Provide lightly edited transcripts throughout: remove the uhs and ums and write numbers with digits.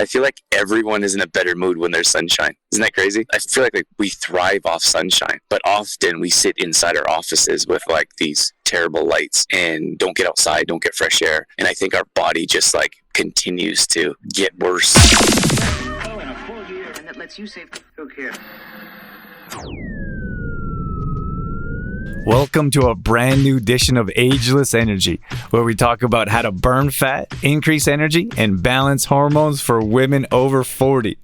I feel like everyone is in a better mood when there's sunshine. Isn't that crazy? I feel like we thrive off sunshine, but often we sit inside our offices with like these terrible lights and don't get outside, don't get fresh air. And I think our body just like continues to get worse. Oh, and a full year, and that lets you save. Who cares? Welcome to a brand new edition of Ageless Energy, where we talk about how to burn fat, increase energy, and balance hormones for women over 40.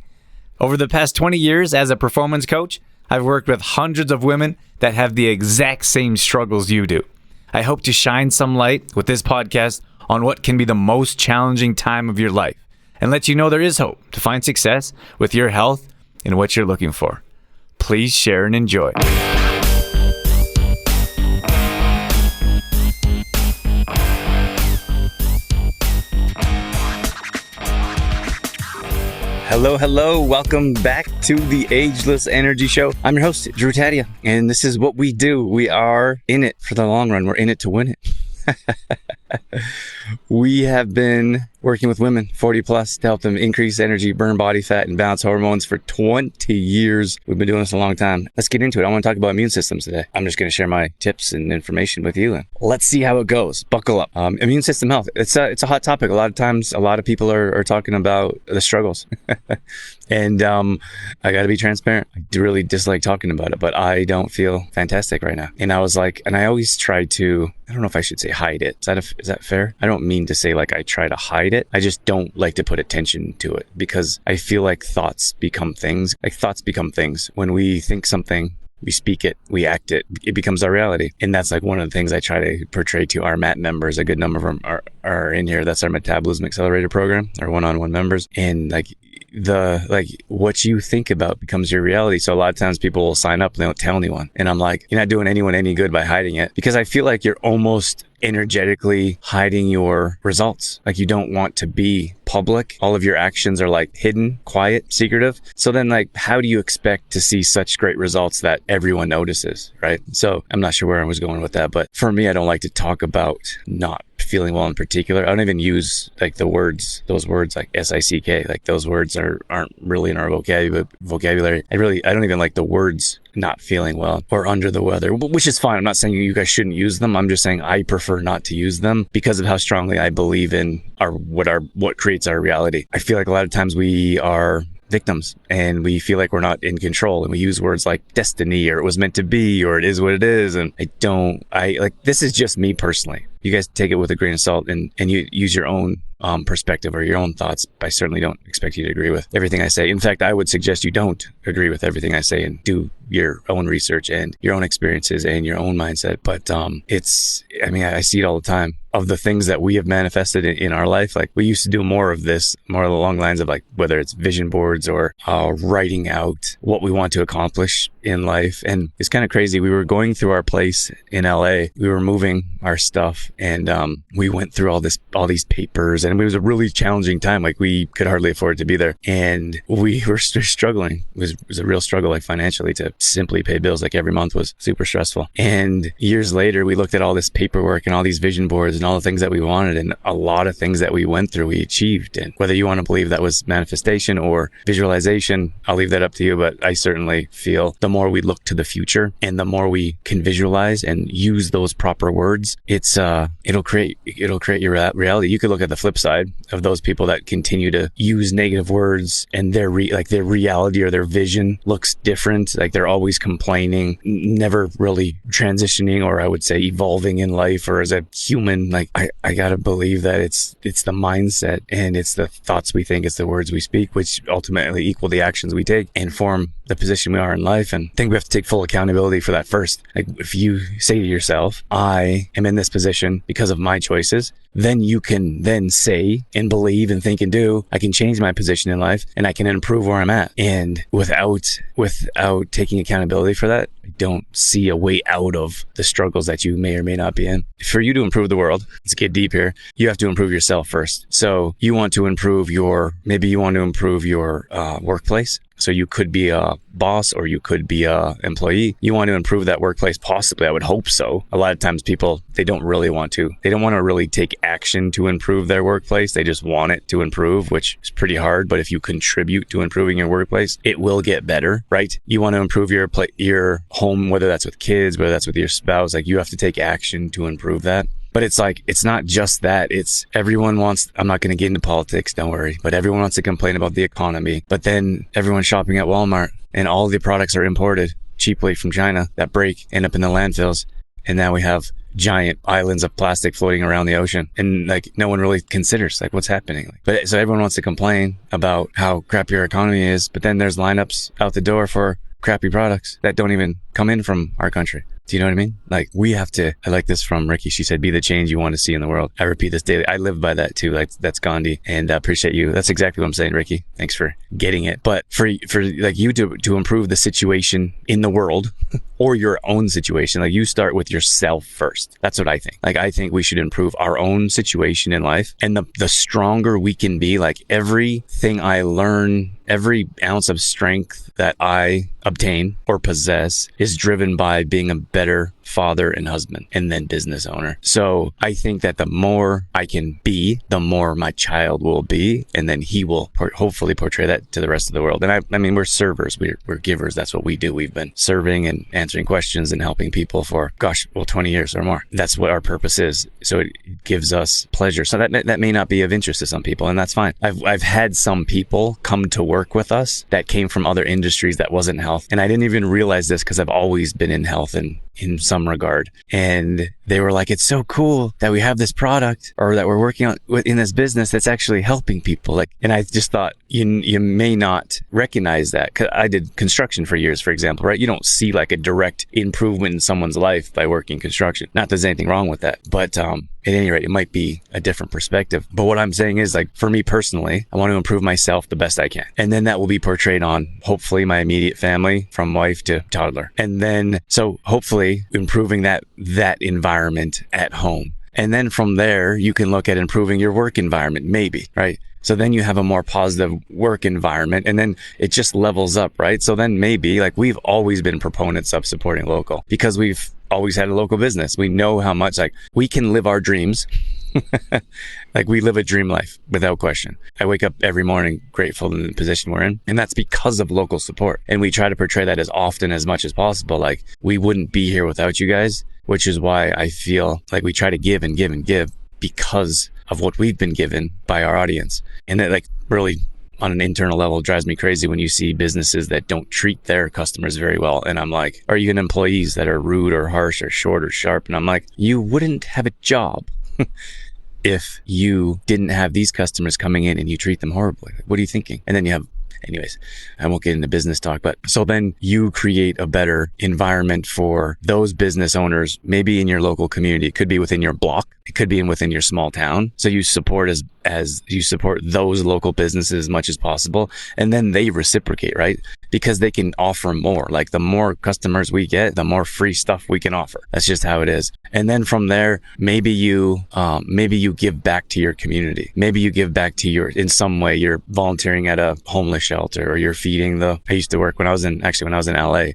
Over the past 20 years as a performance coach, I've worked with hundreds of women that have the exact same struggles you do. I hope to shine some light with this podcast on what can be the most challenging time of your life and let you know there is hope to find success with your health and what you're looking for. Please share and enjoy. Hello. Welcome back to the Ageless Energy Show. I'm your host, Drew Tadia, and this is what we do. We are in it for the long run. We're in it to win it. We have been working with women 40 plus to help them increase energy, burn body fat, and balance hormones for 20 years. We've been doing this a long time. Let's get into it. I want to talk about immune systems today. I'm just going to share my tips and information with you, and let's see how it goes. Buckle up. Immune system health. It's a hot topic. A lot of times, a lot of people are talking about the struggles. And I got to be transparent. I really dislike talking about it, but I don't feel fantastic right now. And I was like, and I always try to, I don't know if I should say hide it. Is that fair? I don't mean to say like I try to hide it. I just don't like to put attention to it because I feel like thoughts become things. Like thoughts become things. When we think something, we speak it, we act it, it becomes our reality. And that's like one of the things I try to portray to our MAT members. A good number of them are in here. That's our Metabolism Accelerator program, our one-on-one members. And like what you think about becomes your reality. So a lot of times people will sign up and they don't tell anyone. And I'm like, you're not doing anyone any good by hiding it, because I feel like you're almost energetically hiding your results. Like you don't want to be public. All of your actions are like hidden, quiet, secretive. So then like, how do you expect to see such great results that everyone notices, right? So I'm not sure where I was going with that, but for me, I don't like to talk about not feeling well in particular. I don't even use like those words like SICK, like those words aren't really in our vocabulary. I don't even like the words not feeling well or under the weather, which is fine. I'm not saying you guys shouldn't use them. I'm just saying I prefer not to use them because of how strongly I believe in what creates our reality. I feel like a lot of times we are victims and we feel like we're not in control, and we use words like destiny or it was meant to be or it is what it is. And this is just me personally. You guys take it with a grain of salt and you use your own perspective or your own thoughts. I certainly don't expect you to agree with everything I say. In fact, I would suggest you don't agree with everything I say and do your own research and your own experiences and your own mindset. But I see it all the time. Of the things that we have manifested in our life, like we used to do more of this, more along the lines of like whether it's vision boards or writing out what we want to accomplish in life. And it's kind of crazy. We were going through our place in LA. We were moving our stuff, and we went through all these papers, and it was a really challenging time. Like we could hardly afford to be there, and we were struggling. It was a real struggle, like financially, to simply pay bills. Like every month was super stressful. And years later, we looked at all this paperwork and all these vision boards and all the things that we wanted, and a lot of things that we went through, we achieved. And whether you want to believe that was manifestation or visualization, I'll leave that up to you. But I certainly feel the more we look to the future and the more we can visualize and use those proper words, it'll create your reality. You could look at the flip side of those people that continue to use negative words, and their reality or their vision looks different. Like they're always complaining, never really transitioning, or I would say evolving in life or as a human. Like I gotta believe that it's the mindset and it's the thoughts we think, it's the words we speak, which ultimately equal the actions we take and form the position we are in life. And I think we have to take full accountability for that first. Like if you say to yourself, I am in this position because of my choices, then you can then say and believe and think and do, I can change my position in life and I can improve where I'm at. And without taking accountability for that, I don't see a way out of the struggles that you may or may not be in. For you to improve the world, let's get deep here, you have to improve yourself first. So you want to improve maybe you want to improve your workplace. So you could be a boss or you could be a employee. You want to improve that workplace, possibly. I would hope so. A lot of times people, they don't really want to. They don't want to really take action to improve their workplace. They just want it to improve, which is pretty hard. But if you contribute to improving your workplace, it will get better, right? You want to improve your home, whether that's with kids, whether that's with your spouse. Like, you have to take action to improve that. But it's like, it's not just that. It's everyone wants, I'm not going to get into politics, don't worry, but everyone wants to complain about the economy. But then everyone's shopping at Walmart and all the products are imported cheaply from China that end up in the landfills. And now we have giant islands of plastic floating around the ocean. And like, no one really considers like what's happening. But so everyone wants to complain about how crappy our economy is. But then there's lineups out the door for crappy products that don't even come in from our country. Do you know what I mean? Like, we have to, I like this from Ricky. She said, be the change you want to see in the world. I repeat this daily. I live by that too. Like, that's Gandhi, and I appreciate you. That's exactly what I'm saying, Ricky. Thanks for getting it. But for like you to improve the situation in the world or your own situation, like, you start with yourself first. That's what I think. Like, I think we should improve our own situation in life. And the stronger we can be, like, everything I learn, every ounce of strength that I obtain or possess is driven by being a better father and husband and then business owner. So I think that the more I can be, the more my child will be, and then he will hopefully portray that to the rest of the world. And I mean, we're servers, we're givers. That's what we do. We've been serving and answering questions and helping people for 20 years or more. That's what our purpose is. So it gives us pleasure. So that may not be of interest to some people, and that's fine. I've had some people come to work with us that came from other industries that wasn't health, and I didn't even realize this because I've always been in health and in some regard. And they were like, it's so cool that we have this product or that we're working on in this business that's actually helping people. Like, and I just thought you may not recognize that. 'Cause I did construction for years, for example, right? You don't see like a direct improvement in someone's life by working construction. Not that there's anything wrong with that, but at any rate, it might be a different perspective. But what I'm saying is, like, for me personally, I want to improve myself the best I can. And then that will be portrayed on, hopefully, my immediate family, from wife to toddler. And then, so hopefully improving that environment at home. And then from there, you can look at improving your work environment, maybe, right? So then you have a more positive work environment, and then it just levels up, right? So then maybe, like, we've always been proponents of supporting local because we've always had a local business. We know how much, like, we can live our dreams. Like, we live a dream life without question. I wake up every morning grateful in the position we're in, and that's because of local support. And we try to portray that as often as much as possible. Like, we wouldn't be here without you guys, which is why I feel like we try to give and give and give because of what we've been given by our audience. And it, like, really on an internal level, drives me crazy when you see businesses that don't treat their customers very well. And I'm like, or even employees that are rude or harsh or short or sharp. And I'm like, you wouldn't have a job if you didn't have these customers coming in and you treat them horribly. What are you thinking? And then you have, anyways, I won't get into business talk, but so then you create a better environment for those business owners, maybe in your local community. It could be within your block. It could be within your small town. So you support as you support those local businesses as much as possible. And then they reciprocate, right? Because they can offer more. Like, the more customers we get, the more free stuff we can offer. That's just how it is. And then from there, maybe you give back to your community. Maybe you give back to in some way, you're volunteering at a homeless shelter, or you're feeding I used to work when I was in LA.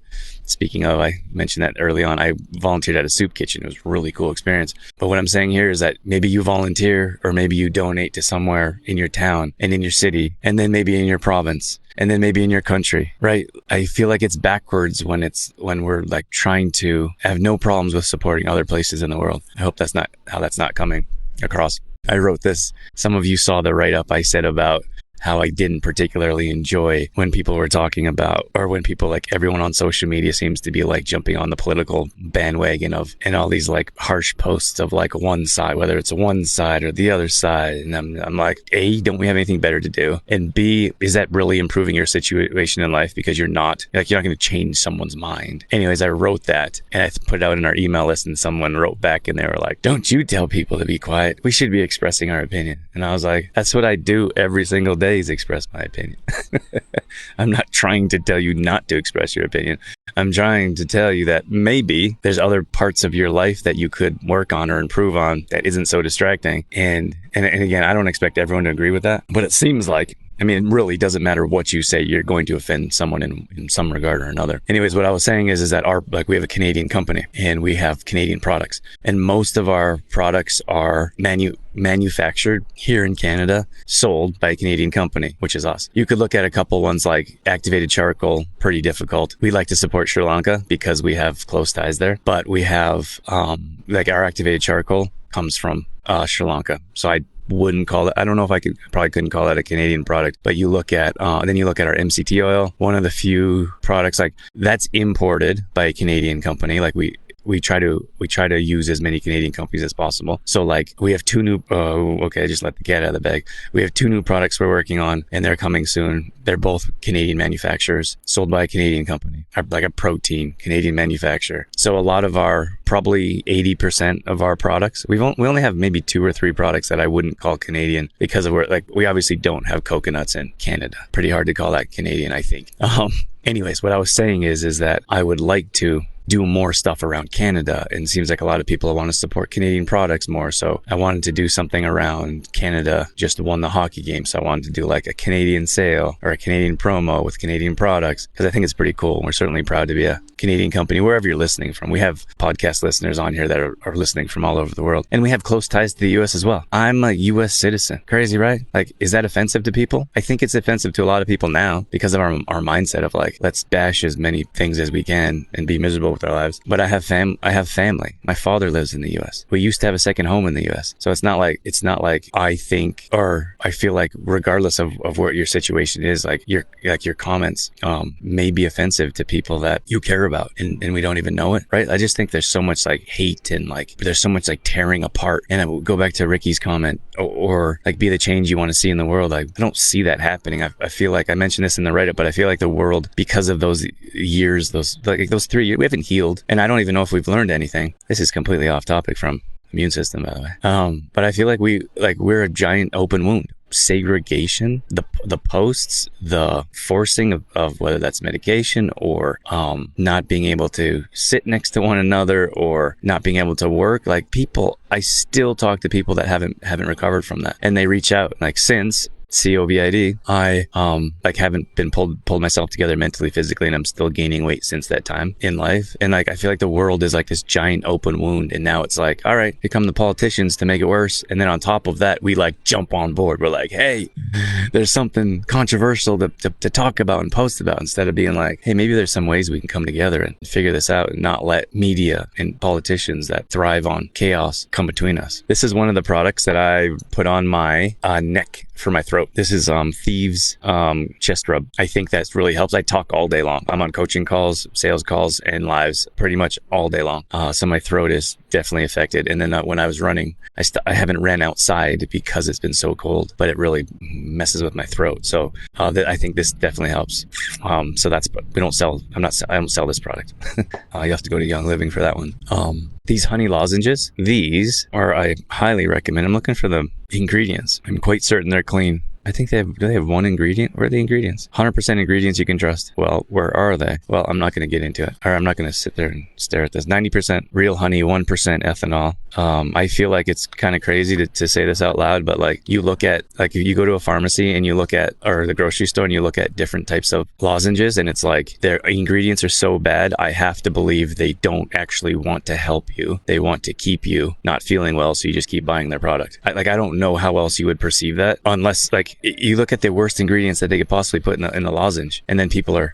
Speaking of, I mentioned that early on, I volunteered at a soup kitchen. It was a really cool experience. But what I'm saying here is that maybe you volunteer, or maybe you donate to somewhere in your town and in your city, and then maybe in your province, and then maybe in your country, right? I feel like it's backwards when we're like trying to have no problems with supporting other places in the world. I hope that's not coming across. I wrote this. Some of you saw the write-up I said about how I didn't particularly enjoy when people were talking about, or when people, like, everyone on social media seems to be like jumping on the political bandwagon and all these like harsh posts of like one side, whether it's one side or the other side. And I'm like, A, don't we have anything better to do? And B, is that really improving your situation in life? Because you're not going to change someone's mind. Anyways, I wrote that and I put it out in our email list, and someone wrote back and they were like, don't you tell people to be quiet. We should be expressing our opinion. And I was like, that's what I do every single day. always express my opinion. I'm not trying to tell you not to express your opinion. I'm trying to tell you that maybe there's other parts of your life that you could work on or improve on that isn't so distracting. And again, I don't expect everyone to agree with that, but it seems like, I mean, it really doesn't matter what you say, you're going to offend someone in some regard or another. Anyways, what I was saying is that we have a Canadian company and we have Canadian products, and most of our products are manufactured here in Canada, sold by a Canadian company, which is us. You could look at a couple ones like activated charcoal, pretty difficult. We like to support Sri Lanka because we have close ties there, but we have, like our activated charcoal comes from Sri Lanka. So I wouldn't call it, I don't know if probably couldn't call that a Canadian product, but you look at, then you look at our MCT oil, one of the few products like that's imported by a Canadian company. Like we try to use as many Canadian companies as possible. So like we have two new, I just let the cat out of the bag. We have two new products we're working on and they're coming soon. They're both Canadian manufacturers, sold by a Canadian company, like a protein Canadian manufacturer. So a lot of our, probably 80% of our products, we only have maybe 2 or 3 products that I wouldn't call Canadian because of where, like, we obviously don't have coconuts in Canada. Pretty hard to call that Canadian, I think. Anyways, what I was saying is that I would like to do more stuff around Canada, and it seems like a lot of people want to support Canadian products more. So I wanted to do something around Canada. Just won the hockey game, so I wanted to do like a Canadian sale or a Canadian promo with Canadian products because I think it's pretty cool. We're certainly proud to be a Canadian company wherever you're listening from. We have podcast listeners on here that are listening from all over the world, and we have close ties to the US as well. I'm a US citizen. Crazy, right? Like, is that offensive to people? I think it's offensive to a lot of people now because of our mindset of like, let's bash as many things as we can and be miserable with our lives. But I have family. My father lives in the US. We used to have a second home in the US. So it's not like I think, or I feel like regardless of what your situation is, like your comments may be offensive to people that you care about and we don't even know it, right? I just think there's so much like hate and like there's so much like tearing apart. And I will go back to Ricky's comment or like be the change you want to see in the world. I don't see that happening. I feel like I mentioned this in the write-up, but I feel like the world, because of those years, those 3 years, we haven't healed. And I don't even know if we've learned anything. This is completely off topic from immune system, by the way. But I feel like we're a giant open wound. Segregation, the posts, the forcing of whether that's medication or not being able to sit next to one another or not being able to work. Like people, I still talk to people that haven't recovered from that, and they reach out. Like since COVID, I like haven't been pulled myself together mentally, physically, and I'm still gaining weight since that time in life. And like I feel like the world is like this giant open wound, and now it's like, all right, here come the politicians to make it worse. And then on top of that, we like jump on board. We're like, hey, there's something controversial to talk about and post about, instead of being like, hey, maybe there's some ways we can come together and figure this out and not let media and politicians that thrive on chaos come between us. This is one of the products that I put on my neck for my throat. This is Thieves chest rub. I think that really helps. I talk all day long. I'm on coaching calls, sales calls, and lives pretty much all day long. So my throat is definitely affected. And then when I was running, I haven't ran outside because it's been so cold, but it really messes with my throat. So I think this definitely helps. So that's, I don't sell this product. You have to go to Young Living for that one. These honey lozenges, I highly recommend. I'm looking for the ingredients. I'm quite certain they're clean. I think do they have one ingredient? Where are the ingredients? 100% ingredients you can trust. Well, where are they? Well, I'm not going to get into it. Or I'm not going to sit there and stare at this. 90% real honey, 1% ethanol. I feel like it's kind of crazy to say this out loud, but like you look at, like if you go to a pharmacy and you look at, or the grocery store and you look at different types of lozenges, and it's like their ingredients are so bad, I have to believe they don't actually want to help you. They want to keep you not feeling well, so you just keep buying their product. I don't know how else you would perceive that, unless like you look at the worst ingredients that they could possibly put in the lozenge, and then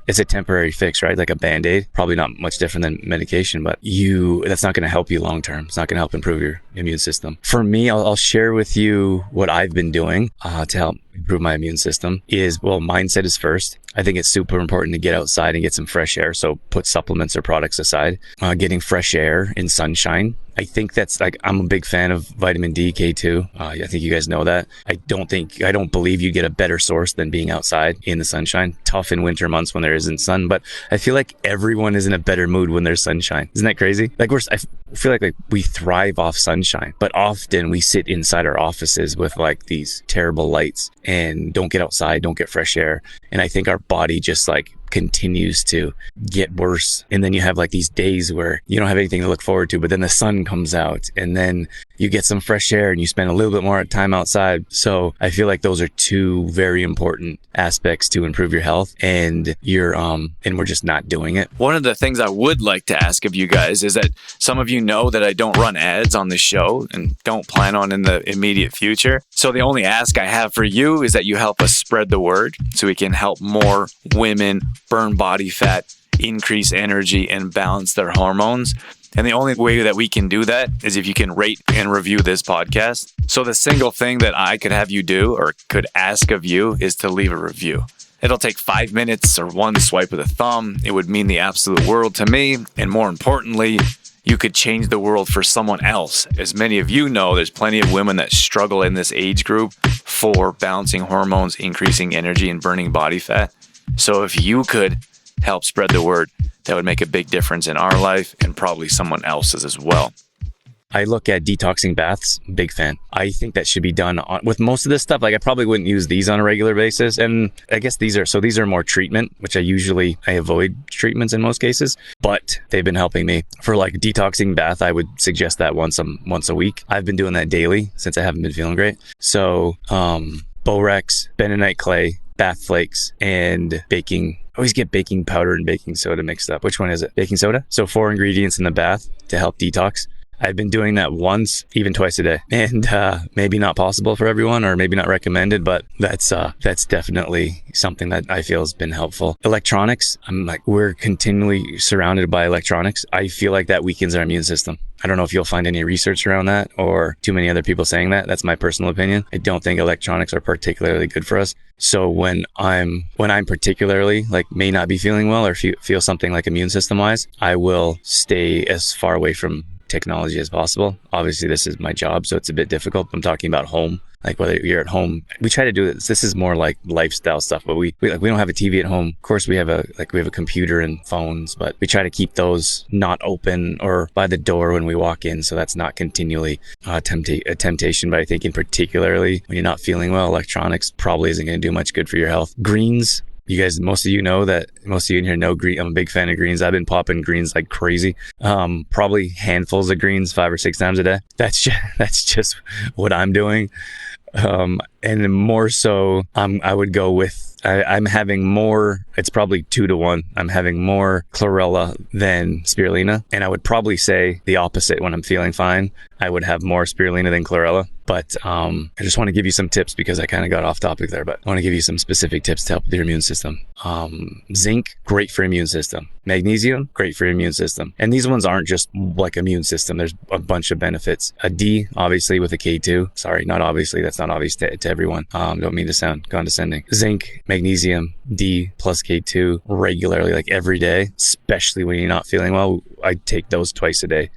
it's a temporary fix, right? Like a Band-Aid, probably not much different than medication, but that's not going to help you long term. It's not going to help improve your immune system. For me, I'll share with you what I've been doing to help improve my immune system. Mindset is first. I think it's super important to get outside and get some fresh air. So put supplements or products aside. Getting fresh air in sunshine I think that's like, I'm a big fan of vitamin D, K2. I think you guys know that. I don't believe you get a better source than being outside in the sunshine. Tough in winter months when there isn't sun, but I feel like everyone is in a better mood when there's sunshine. Isn't that crazy? Like I feel like we thrive off sunshine, but often we sit inside our offices with like these terrible lights and don't get outside, don't get fresh air. And I think our body just like continues to get worse. And then you have like these days where you don't have anything to look forward to, but then the sun comes out and then you get some fresh air and you spend a little bit more time outside. So I feel like those are two very important aspects to improve your health, and we're just not doing it. One of the things I would like to ask of you guys is that some of you know that I don't run ads on this show and don't plan on in the immediate future. So the only ask I have for you is that you help us spread the word so we can help more women burn body fat, increase energy, and balance their hormones. And the only way that we can do that is if you can rate and review this podcast. So the single thing that I could have you do or could ask of you is to leave a review. It'll take 5 minutes or one swipe of the thumb. It would mean the absolute world to me. And more importantly, you could change the world for someone else. As many of you know, there's plenty of women that struggle in this age group for balancing hormones, increasing energy, and burning body fat. So if you could help spread the word, that would make a big difference in our life and probably someone else's as well. I look at detoxing baths, big fan. I think that should be done with most of this stuff. Like I probably wouldn't use these on a regular basis. And I guess these are more treatment, which I avoid treatments in most cases, but they've been helping me. For like detoxing bath, I would suggest that once a week. I've been doing that daily since I haven't been feeling great. So, Borax, bentonite clay, bath flakes, and baking. I always get baking powder and baking soda mixed up. Which one is it? Baking soda? So 4 ingredients in the bath to help detox. I've been doing that once, even twice a day, and maybe not possible for everyone, or maybe not recommended, but that's definitely something that I feel has been helpful. Electronics, we're continually surrounded by electronics. I feel like that weakens our immune system. I don't know if you'll find any research around that or too many other people saying that. That's my personal opinion. I don't think electronics are particularly good for us. So when I'm particularly may not be feeling well or feel something like immune system wise, I will stay as far away from technology as possible. Obviously this is my job, so it's a bit difficult. I'm talking about home. Like whether you're at home, we try to do this. This is more like lifestyle stuff, but we don't have a TV at home. Of course, we have a computer and phones, but we try to keep those not open or by the door when we walk in. So that's not continually a temptation. But I think in particularly when you're not feeling well, electronics probably isn't going to do much good for your health. Greens. You guys, most of you in here know green. I'm a big fan of greens. I've been popping greens like crazy. Probably handfuls of greens 5 or 6 times a day. That's just what I'm doing. And more so, I would go with, I'm having more, it's probably 2 to 1. I'm having more chlorella than spirulina. And I would probably say the opposite when I'm feeling fine. I would have more spirulina than chlorella. But I just want to give you some tips because I kind of got off topic there, but I want to give you some specific tips to help with your immune system. Zinc, great for immune system. Magnesium, great for your immune system. And these ones aren't just like immune system. There's a bunch of benefits. A D, obviously, with a K2. Sorry, not obviously. That's not obvious to everyone. Don't mean to sound condescending. Zinc, magnesium, D plus K2 regularly, like every day, especially when you're not feeling well. I take those twice a day.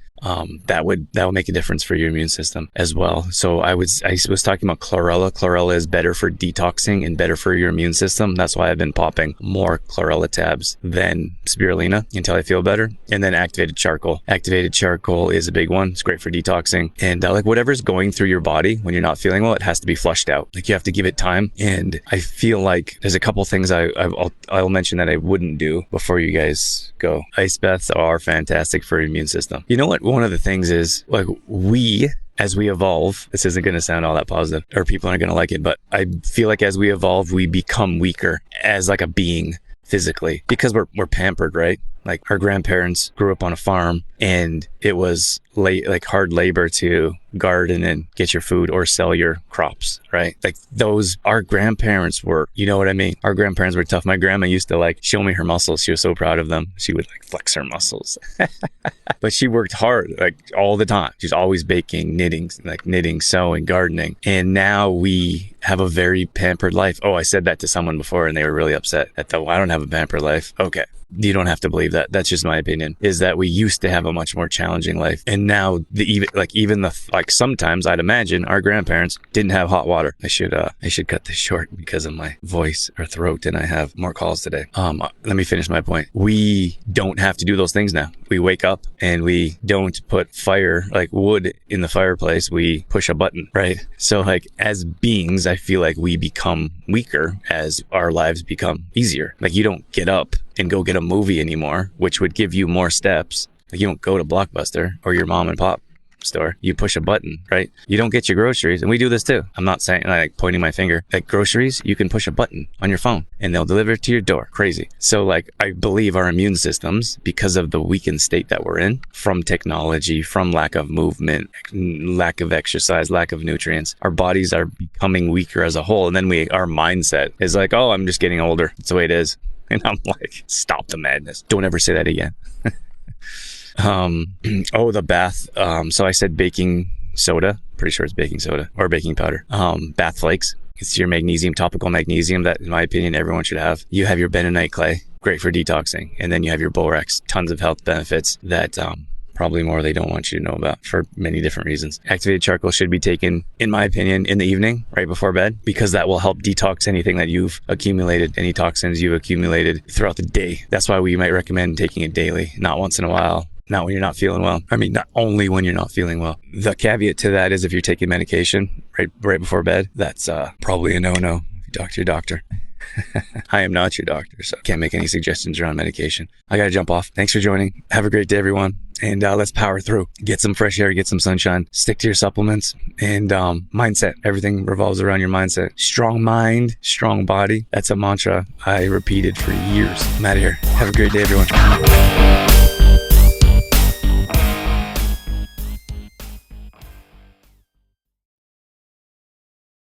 That would make a difference for your immune system as well. So I was talking about chlorella. Chlorella is better for detoxing and better for your immune system. That's why I've been popping more chlorella tabs than spirulina until I feel better. And then activated charcoal. Activated charcoal is a big one. It's great for detoxing. And whatever's going through your body when you're not feeling well, it has to be flushed out. You have to give it time. And I feel like there's a couple things I'll mention that I wouldn't do before you guys go. Ice baths are fantastic for your immune system. You know what? One of the things is as we evolve, this isn't going to sound all that positive or people aren't going to like it, but I feel like as we evolve, we become weaker as a being physically because we're pampered, right? Like our grandparents grew up on a farm and it was hard labor to garden and get your food or sell your crops, right? Our grandparents were, you know what I mean? Our grandparents were tough. My grandma used to show me her muscles. She was so proud of them. She would flex her muscles, but she worked hard, all the time. She's always baking, knitting, sewing, gardening. And now we have a very pampered life. Oh, I said that to someone before and they were really upset. I don't have a pampered life. Okay. You don't have to believe that. That's just my opinion, is that we used to have a much more challenging life. And now sometimes I'd imagine our grandparents didn't have hot water. I should cut this short because of my voice or throat, and I have more calls today. Let me finish my point. We don't have to do those things now. We wake up and we don't put wood in the fireplace. We push a button, right? So like as beings, I feel like we become weaker as our lives become easier. Like you don't get up and go get a movie anymore, which would give you more steps. Like you don't go to Blockbuster or your mom and pop store. You push a button, right? You don't get your groceries, and we do this too. I'm not saying like pointing my finger. Like groceries, you can push a button on your phone and they'll deliver it to your door. Crazy. So like I believe our immune systems, because of the weakened state that we're in from technology, from lack of movement, lack of exercise, lack of nutrients, our bodies are becoming weaker as a whole. And then our mindset is like, oh, I'm just getting older. That's the way it is. And I'm like, stop the madness. Don't ever say that again. The bath. So I said baking soda. Pretty sure it's baking soda or baking powder. Bath flakes. It's your magnesium, topical magnesium that, in my opinion, everyone should have. You have your bentonite clay, great for detoxing. And then you have your borax, tons of health benefits that, probably more they don't want you to know about for many different reasons. Activated charcoal should be taken, in my opinion, in the evening, right before bed, because that will help detox anything that you've accumulated, any toxins you've accumulated throughout the day. That's why we might recommend taking it daily, not once in a while. Not when you're not feeling well. I mean, not only when you're not feeling well. The caveat to that is if you're taking medication right before bed, that's probably a no-no. If you talk to your doctor. I am not your doctor, so can't make any suggestions around medication. I got to jump off. Thanks for joining. Have a great day, everyone. And let's power through. Get some fresh air, get some sunshine, stick to your supplements, and mindset. Everything revolves around your mindset. Strong mind, strong body. That's a mantra I repeated for years. I'm out of here. Have a great day, everyone.